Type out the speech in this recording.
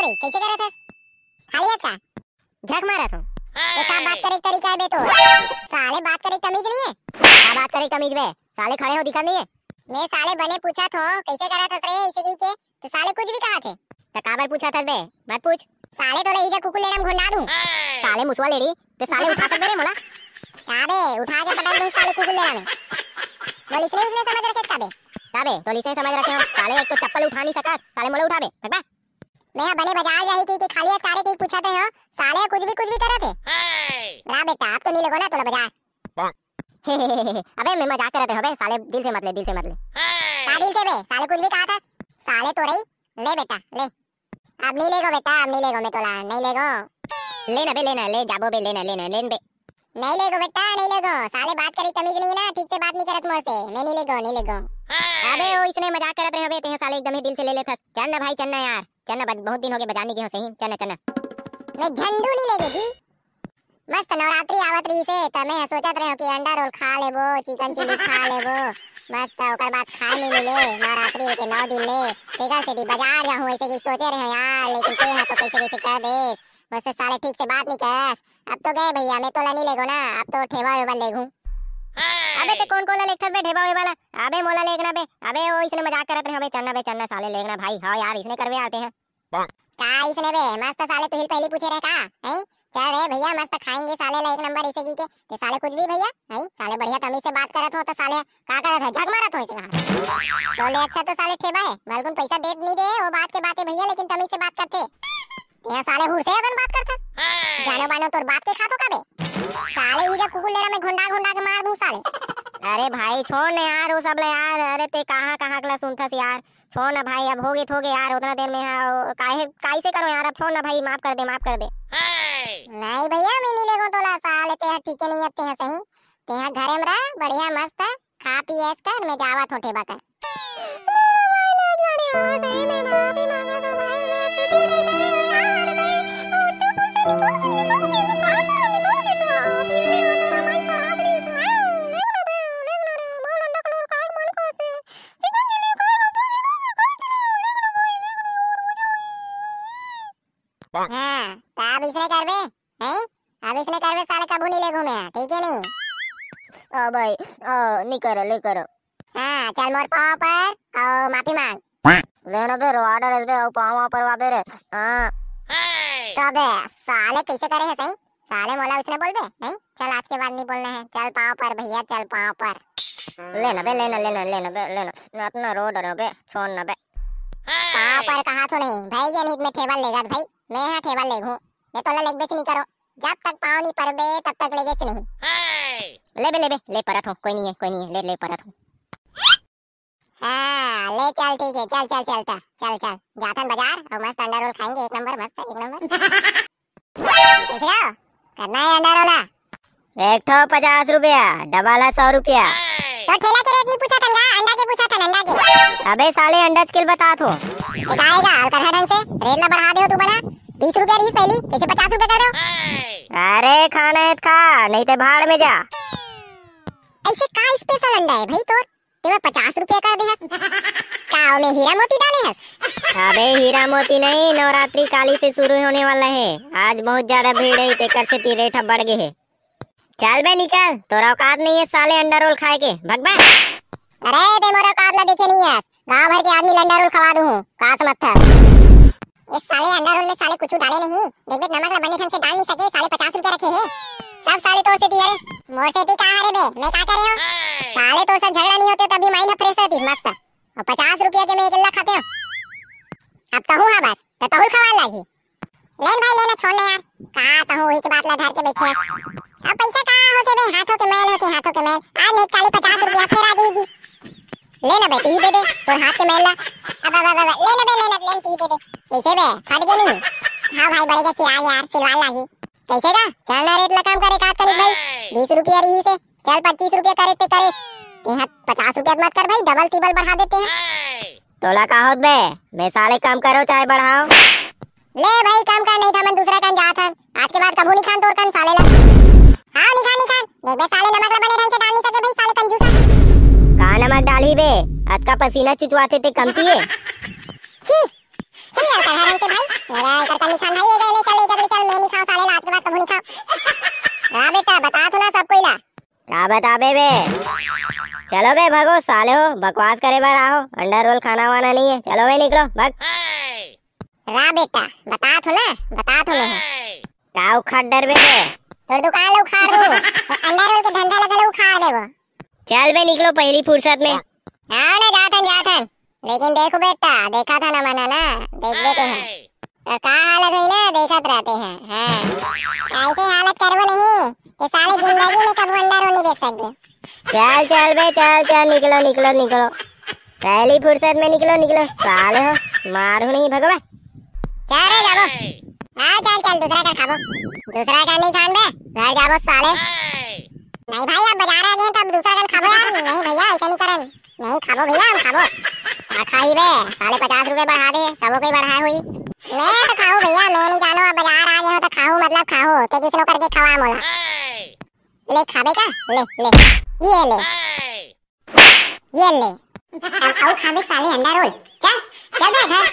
रही कैसे करा था? खाली हाथ का झक मारा था। ये का बात करे तरीका है बे तो? साले बात करे तमीज नहीं है? क्या बात करे तमीज बे? साले खड़े हो दिखा नहीं है? मैं साले बने पूछा था कैसे करा था रे ऐसे की के तो साले कुछ भी कहा थे। तो काबर पूछा था बे? मत पूछ। साले तो ले कुकुर लेना घुंडा दूं। साले मुसवा लेडी तो साले उठा सकते रे मोला? का बे उठा के पटक दूं साले कुकुर लेना में। बोल इसने उसने समझ रखे का बे? का बे तो इसने समझ रखे हो साले एक तो चप्पल उठा नहीं सका साले मोला उठा बे भगवा। मैं बने बाजार जाही की खाली है सारे की पूछा थे हो साले कुछ भी करा थे। रा बेटा अब तो नहीं लगो ना तोला बाजार। अबे मैं मजाक कर रहे थे अबे साले दिल से मत ले का दिल से बे साले कुछ भी कहा था साले तो रही ले बेटा ले अब नहीं लेगो बेटा अब नहीं लेगो मैं तोला नहीं लेगो लेना बे लेना ले जाबो बे लेना लेन बे नहीं लेगो बेटा नहीं लेगो साले बात करी तमीज नहीं ना ठीक से बात नहीं करत मोर से मैं नहीं लेगो अबे ओ इसने मजाक करत रहे अबे ते साले एकदम ही दिल से ले लेथस चन्ना भाई चन्ना यार चन्ना बहुत दिन हो गए बजाने की हो सही चन्ना मैं झंडू नहीं लेगे जी मस्त नवरात्रि आवत रही से त मैं सोचत रहे कि अंडा रोल खा लेबो चिकन चिली खा लेबो मस्त ओकर बाद खाए नहीं मिले नवरात्रि के 9 दिन ले तेकर से बाजार जाऊं ऐसे की सोचे रहे यार लेकिन ते है तो कैसे कर दे बस साले ठीक से बात नहीं करस अब तो गए भैया मैं तोला नहीं लेगो ना अब तो ठेवा वेवा लेगू। अबे ते कौन कोला लेखत बे ठेवा वेवाला अबे मोला लेगना बे अबे वो इसने मजाक करत रहे अबे चन्ना साले लेगना भाई हां यार इसने करवे आते हैं का इसने बे मस्त साले तो हिल पहली पूछे रहे का हैं चल रे भैया मस्त खाएंगे साले ला एक नंबर ऐसे की के ते साले कुछ भी भैया हैं साले बढ़िया तमीज से बात करत हो तो साले का करत है झक मारत हो ऐसे कहा तो ले अच्छा तो साले ठेबा है मालूम पैसा दे नहीं दे वो बात के बातें भैया लेकिन तमीज से बात करते यहाँ साले हुर से अदन बात करता जानो बानो तोर बात के खातो का बे साले इधर कुकुर लेरा में घुंडा के मार दूं साले। अरे भाई छोड़ ना यार वो सब ले यार अरे ते कहां कला सुनथस यार छोड़ ना भाई अब हो गए यार उतना देर में काहे से करो यार अब छोड़ ना भाई माफ कर दे नहीं भैया मैं नहीं लेगो तोला साले ते ठीक नहीं आते हैं सही ते घरे में रह बढ़िया मस्त खा पी ऐस कर मैं जावा थोटे बाकर हाँ अब इसने करवे हैं अब इसने करवे साले कबू नहीं ले घूमे ठीक है नहीं ओ भाई ओ नहीं करो ले करो हाँ चल मोर पाँव पर और माफी मांग लेना बे ऑर्डर है बे और पाँव पर वाबे रे हाँ तो बे साले कैसे करे है सही साले मोला उसने बोल बे नहीं चल आज के बाद नहीं बोलना है चल पाँव पर भैया चल पाँव पर लेना बे लेना अपना रोड रो बे छोड़ ना बे पाँव पर कहा तो नहीं भाई ये नहीं मैं टेबल लेगा भाई मैं यहाँ टेबल ले घूं मैं तोला लेग बेच नहीं करो जब तक पाँव नहीं पर बे तब तक ले बेच नहीं ले परत हो कोई नहीं है ले परत हो हाँ ले चल ठीक है चल जाथन बाजार और मस्त अंडा रोल खाएंगे एक नंबर कैसे जाओ करना है अंडा रोला एक ठो 50 रुपया डबल 100 रुपया तो ठेला के रेट नहीं पूछा था अंडा के पूछा था अंडा के अबे साले अंडा स्किल बता तो बताएगा हल्का ढंग से रेट ला बढ़ा दे तू बना 20 रुपया रही पहली कैसे 50 रुपया कर दो अरे खाना है खा नहीं तो भाड़ में जा ऐसे का स्पेशल अंडा है भाई तोर तेरा 50 रुपया कर दे काओ में हीरा मोती डाले हस अबे हीरा मोती नहीं नवरात्रि काली से शुरू होने वाला है आज बहुत ज्यादा भीड़ है तेकर से ती रेट बढ़ गए है चल बे निकल तोरा औकात नहीं है साले अंडा रोल खाए के भग बे अरे ते मोरा औकात ला देखे नहीं है गांव भर के आदमी अंडा रोल खवा दूं कास मत था इस साले अंडा रोल में साले कुछ डाले नहीं देख नमक ला बने ढंग से डाल नहीं सके साले 50 रुपया रखे हैं सब साले तोड़ से दी अरे मोर से ती कहां रे बे मैं का करे हो साले तो से झगड़ा नहीं होते तभी माइना फ्रेश रहती मस्त और 50 रुपया के मैं एक ला खाते हो अब तो हूं हां बस तो तहुल खवा लागी लेन भाई लेना छोड़ना यार का तो हूं एक बात ला धर के बैठे अब पैसा का होते बे हाथों के मैल आज मैं 50 रुपया फेरा देगी लेना बे ती दे तो हाथ के मैल ला अब लेना बे लेन ती दे कैसे बे फट गए नहीं हां भाई बढ़ेगा चिरा यार सिलवा लागी कैसे का चल ना रेट ला काम करे काट करी भाई 20 रुपया रही से चल 25 रुपया करे ते करे यहाँ 50 रुपया मत कर भाई डबल टिबल बढ़ा देते हैं तोला का होत बे मैं साले काम करो चाहे बढ़ाओ ले भाई काम का नहीं था मैं दूसरा काम जात था आज के बाद कबू नहीं खान तोर कन साले ला हां नहीं खान देख बे साले नमक ला बने ढंग से डाल नहीं सके भाई साले कंजूसा का नमक डाली बे आज का पसीना चुचवाते ते कमती है छी यार का ढंग से भाई मेरा इधर का नहीं खाना है, इधर ले चल मैं नहीं खाऊं साले, रात के बाद कभी नहीं खाऊं। हाँ बेटा बता तो ना सबको इला। क्या बता बे? चलो बे भागो साले हो, बकवास करे बार आओ, अंडा रोल खाना वाना नहीं है, चलो बे निकलो भाग। रा बेटा बता तो ना, बता तो नहीं क्या उखाड़ डर बे तोड़ दुकान उखाड़ दूं, अंडा रोल के धंधा लगा उखाड़ दे वो। चल बे निकलो पहली फुर्सत में। हाँ ना जातन, लेकिन देखो बेटा देखा था ना मना ना, देख लेते हैं और क्या हालत है ना, देखत रहते हैं। हाँ ऐसे हालत करवो नहीं, ये साले जिंदगी में कभी अंडा रोल नहीं देख सकते। चल बे चल निकलो पहली फुर्सत में निकलो साले हो, मारू नहीं भगवा। चल रे जाबो, हाँ चल दूसरा का खाबो, दूसरा का नहीं खान बे, घर जाबो साले। नहीं भाई अब बाजार आ गए तब दूसरा का खाबो यार, नहीं भैया ऐसा नहीं करन, नहीं खाबो भैया हम खाबो। खाई बे साले 50 रुपए बढ़ा दे, सबो कोई बढ़ाए हुई। मैं तो खाऊं भैया, मैं नहीं जानो, अब बाजार आ गए हो तो खाऊं मतलब खाऊं, ते किसनो करके खवा मोला। ले खाबे का, ले ये ले अब खाबे साले अंडा रोल, चल बे घर।